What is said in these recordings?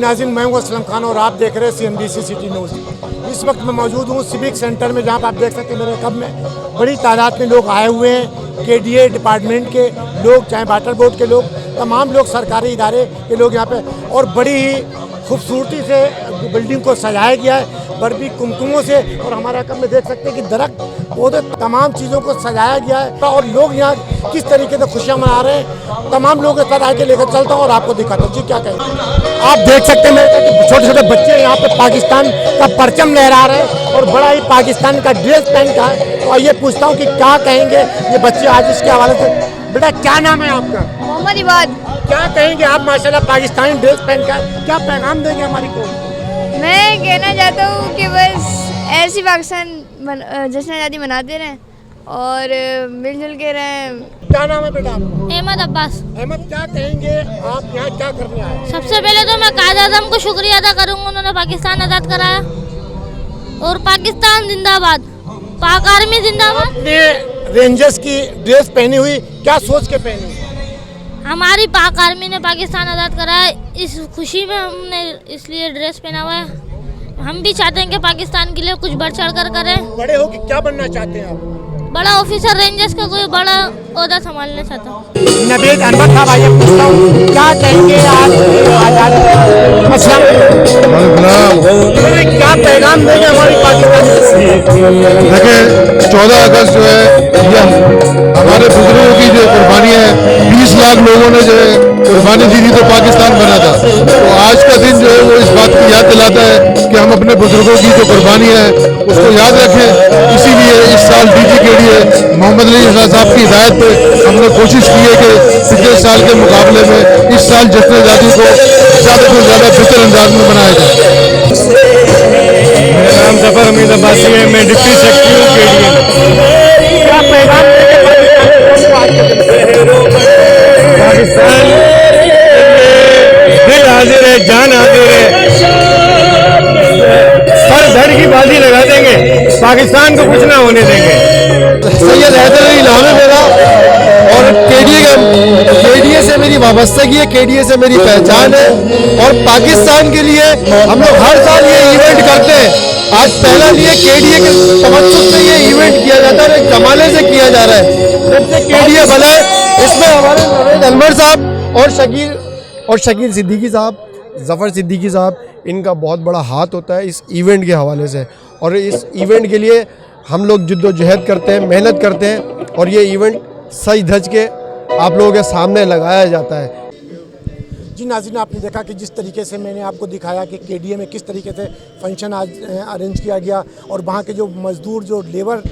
नाज़रीन, मैं हूं असलम खान और आप देख रहे हैं CNBC सिटी न्यूज़। इस वक्त मैं मौजूद हूं सिविक सेंटर में, जहां पर आप देख सकते हैं मेरे कब में बड़ी तादाद में लोग आए हुए हैं। KDA डिपार्टमेंट के लोग, चाहे वाटर बोर्ड के लोग, तमाम लोग सरकारी इदारे के लोग यहाँ पे, और बड़ी ही खूबसूरती से बिल्डिंग को सजाया गया है, बर्फी कुमकुमों से। और हमारा कब में देख सकते हैं कि दरख्त पौधे तमाम चीज़ों को सजाया गया है, और लोग यहाँ किस तरीके से खुशियाँ मना रहे हैं। तमाम लोगों के साथ आके लेकर चलता हूँ और आपको दिखाता हूँ। जी क्या कहें, आप देख सकते हैं मेरे छोटे छोटे बच्चे यहाँ पे पाकिस्तान का परचम लहरा रहे हैं और बड़ा ही पाकिस्तान का ड्रेस पहन का है। और ये पूछता हूँ कि क्या कहेंगे ये बच्चे आज इसके हवाले से। बेटा क्या नाम है आपका? मोहम्मद इबाद। क्या कहेंगे आप माशाल्लाह पाकिस्तानी ड्रेस पहन कर, क्या पैगाम देंगे हमारी कौम? मैं कहना चाहता हूँ कि बस ऐसी पाकिस्तान जश्न आज़ादी मनाते रहें और मिलजुल के रहें। क्या नाम है बेटा आपका? अहमद अब्बास। अहमद, क्या कहेंगे आप यहाँ क्या करने आए? सबसे पहले तो मैं कायद आज़म को शुक्रिया अदा करूँगा, उन्होंने पाकिस्तान आज़ाद कराया। और पाकिस्तान जिंदाबाद, पाक आर्मी जिंदाबाद। आपने रेंजर्स की ड्रेस पहनी हुई, क्या सोच के पहनी? हमारी पाक आर्मी ने पाकिस्तान आज़ाद कराया, इस खुशी में हमने इसलिए ड्रेस पहना हुआ है। हम भी चाहते हैं कि पाकिस्तान के लिए कुछ बढ़ चढ़ कर करें। बड़े हो कि क्या बनना चाहते हैं आप? बड़ा ऑफिसर, रेंजर्स का कोई बड़ा ओहदा संभालना चाहता हूँ। नवेद अनवर साहब, आइए पूछता हूँ क्या कहेंगे आप आज़ादी? क्या पैगाम देंगे हमारी पाकिस्तान? देखिए 14 अगस्त जो है ये हमारे बुजुर्गों की जो कुर्बानी है, 20 लाख लोगों ने जो है कुर्बानी दी थी तो पाकिस्तान बना था। तो आज का दिन जो है वो इस बात की याद दिलाता है कि हम अपने बुजुर्गों की जो कुर्बानी है उसको याद रखें। इसीलिए इस साल DG KDA मोहम्मद अली साहब की हिदायत पे हमने कोशिश की है कि पिछले साल के मुकाबले में इस साल जश्न आज़ादी को ज़्यादा से ज़्यादा बेहतर अंदाज में बनाया जाए। मेरा नाम जफर हमीद अब्बासी है, मैं डिप्टी सेक्रेटरी हूँ KDA। क्या पैगाम पाकिस्तान दिल हाजिर है, जान हाजिर है, सर धड़ की बाजी लगा देंगे, पाकिस्तान को कुछ ना होने देंगे। सैयद हैदर अली नाम है मेरा और KDA से मेरी वाबस्तगी है, KDA से मेरी पहचान है। और पाकिस्तान के लिए हम लोग हर साल ये इवेंट करते हैं। आज पहला लिए KDA के तवज्जुह से ये इवेंट किया जाता है, एक जमाने से किया जा रहा है जब से KDA बना है। इसमें हमारे नवेद अनवर साहब और शकील सिद्दीकी साहब, जफ़र सिद्दीकी साहब, इनका बहुत बड़ा हाथ होता है इस इवेंट के हवाले से। और इस इवेंट के लिए हम लोग जिद्दोजहद करते हैं, मेहनत करते हैं और ये इवेंट सज धज के आप लोगों के सामने लगाया जाता है। जी नाज़रीन, आपने देखा कि जिस तरीके से मैंने आपको दिखाया कि KDA में किस तरीके से फंक्शन आज अरेंज किया गया, और वहाँ के जो मज़दूर, जो लेबर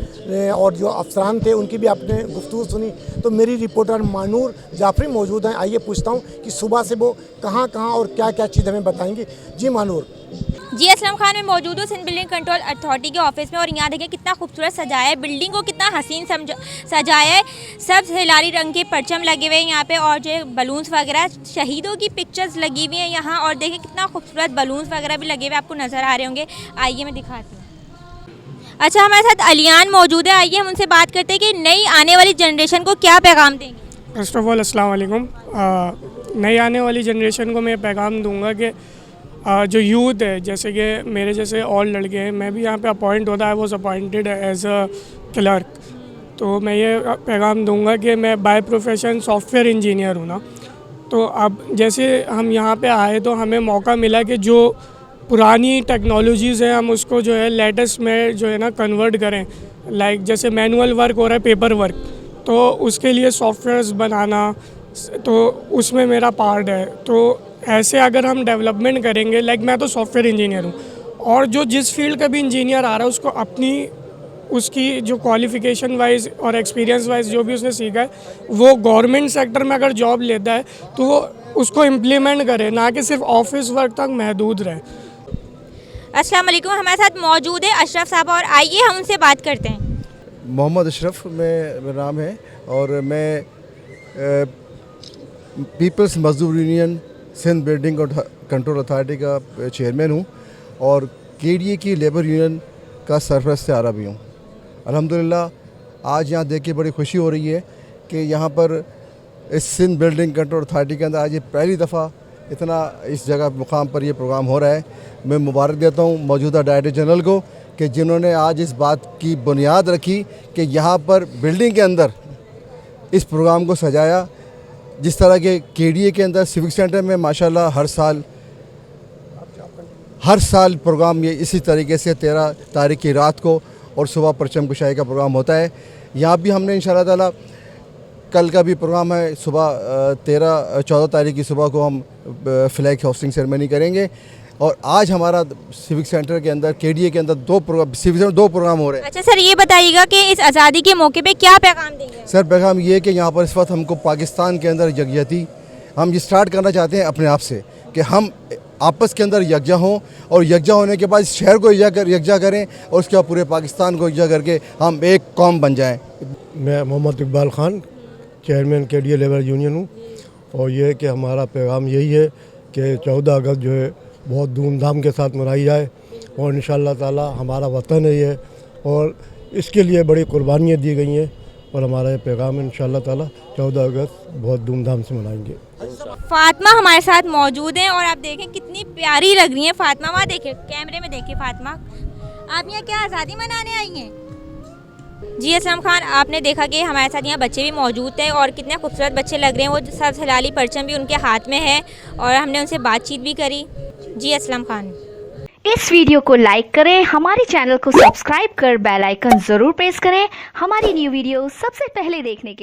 और जो अफसरान थे, उनकी भी आपने गुफ्तगू सुनी। तो मेरी रिपोर्टर मानूर जाफरी मौजूद हैं। आइए पूछता हूँ कि सुबह से वो कहाँ और क्या क्या चीज़ हमें बताएंगी। जी मानूर। जी असलम खान, मैं मौजूद हूँ सिंध बिल्डिंग कंट्रोल अथॉरिटी के ऑफिस में, और यहाँ देखिए कितना खूबसूरत सजाया है, बिल्डिंग को कितना हसीन सजाया है। सब हिलारी रंग के परचम लगे हुए हैं यहाँ पे, और जो बलून्स वगैरह, शहीदों की पिक्चर्स लगी हुई हैं यहाँ। और देखिए कितना खूबसूरत बलून्स वगैरह भी लगे हुए आपको नज़र आ रहे होंगे। आइए मैं दिखाती हूँ। अच्छा, हमारे साथ अलियान मौजूद है, आइए हम उनसे बात करते हैं कि नई आने वाली जनरेशन को क्या पैगाम देंगे। फर्स्ट ऑफ ऑल अस्सलाम वालेकुम। नई आने वाली जनरेशन को मैं पैगाम दूंगा कि जो यूथ है, जैसे कि मेरे जैसे और लड़के हैं, मैं भी यहाँ पे अपॉइंट होता है, was appointed as a clerk. तो मैं ये पैगाम दूंगा कि मैं बाय प्रोफेशन सॉफ्टवेयर इंजीनियर हूँ ना। तो अब जैसे हम यहाँ पे आए तो हमें मौका मिला कि जो पुरानी टेक्नोलॉजीज़ हैं हम उसको जो है लेटेस्ट में जो है ना कन्वर्ट करें। लाइक जैसे मैनुअल वर्क हो रहा है, पेपर वर्क, तो उसके लिए सॉफ्टवेयर्स बनाना, तो उसमें मेरा पार्ट है। तो ऐसे अगर हम डेवलपमेंट करेंगे, लाइक मैं तो सॉफ्टवेयर इंजीनियर हूँ, और जो जिस फील्ड का भी इंजीनियर आ रहा है उसको अपनी उसकी जो क्वालिफ़िकेशन वाइज और एक्सपीरियंस वाइज जो भी उसने सीखा है, वो गवर्नमेंट सेक्टर में अगर जॉब लेता है तो वो उसको इम्प्लीमेंट करे, ना कि सिर्फ ऑफिस वर्क तक महदूद रहे। अस्सलाम वालेकुम, हमारे साथ मौजूद है अशरफ साहब, और आइए हम उनसे बात करते हैं। मोहम्मद अशरफ मेरा नाम है और मैं people's Mazdoor union Sindh building control authority का चेयरमैन हूँ और KDA की लेबर यूनियन का सरपरस्त आरा भी हूँ। अल्हम्दुलिल्लाह आज यहाँ देख के बड़ी खुशी हो रही है कि यहाँ पर इस सिंध बिल्डिंग कंट्रोल अथॉरिटी के अंदर आज ये पहली दफ़ा इतना इस जगह मुकाम पर ये प्रोग्राम हो रहा है। मैं मुबारक देता हूँ मौजूदा डायरेक्टर जनरल को कि जिन्होंने आज इस बात की बुनियाद रखी कि यहाँ पर बिल्डिंग के अंदर इस प्रोग्राम को सजाया। जिस तरह के केडीए के अंदर सिविक सेंटर में माशाल्लाह हर साल प्रोग्राम ये इसी तरीके से 13 तारीख की रात को और सुबह परचम कुशाई का प्रोग्राम होता है। यहाँ भी हमने इंशाअल्लाह ताला कल का भी प्रोग्राम है, सुबह 14 तारीख की सुबह को हम फ्लैग होस्टिंग सेरेमनी करेंगे। और आज हमारा सिविक सेंटर के अंदर केडीए के अंदर दो प्रोग्राम हो रहे हैं। अच्छा सर, ये बताइएगा कि इस आज़ादी के मौके पे क्या पैगाम देंगे? सर पैगाम ये है कि यहाँ पर इस वक्त हमको पाकिस्तान के अंदर यकजहती हम ये स्टार्ट करना चाहते हैं अपने आप से कि हम आपस के अंदर यकजा हों और यकजा होने के बाद इस शहर को यकजा करें और उसके बाद पूरे पाकिस्तान को यकजा करके हम एक कौम बन जाएं। मैं Mohammad Iqbal Khan chairman KDA labour union हूँ और ये है कि हमारा पैगाम यही है कि 14 अगस्त जो है बहुत धूमधाम के साथ मनाई जाए और इंशाअल्लाह ताला हमारा वतन है ये और इसके लिए बड़ी कुर्बानियाँ दी गई हैं और हमारा ये पैगाम है इंशाअल्लाह ताला 14 अगस्त बहुत धूमधाम से मनाएंगे। फातिमा हमारे साथ मौजूद हैं और आप देखें कितनी प्यारी लग रही हैं फातिमा। वहाँ देखें, कैमरे में देखिए फातिमा, आप यहाँ क्या आज़ादी मनाने आई हैं? जी असलम खान, आपने देखा कि हमारे साथ यहाँ बच्चे भी मौजूद थे और कितने खूबसूरत बच्चे लग रहे हैं। वो सब हिलाली परचम भी उनके हाथ में है और हमने उनसे बातचीत भी करी। जी असलम खान, इस वीडियो को लाइक करें, हमारे चैनल को सब्सक्राइब कर बेल आइकन जरूर प्रेस करें हमारी न्यू वीडियो सबसे पहले देखने के लिए।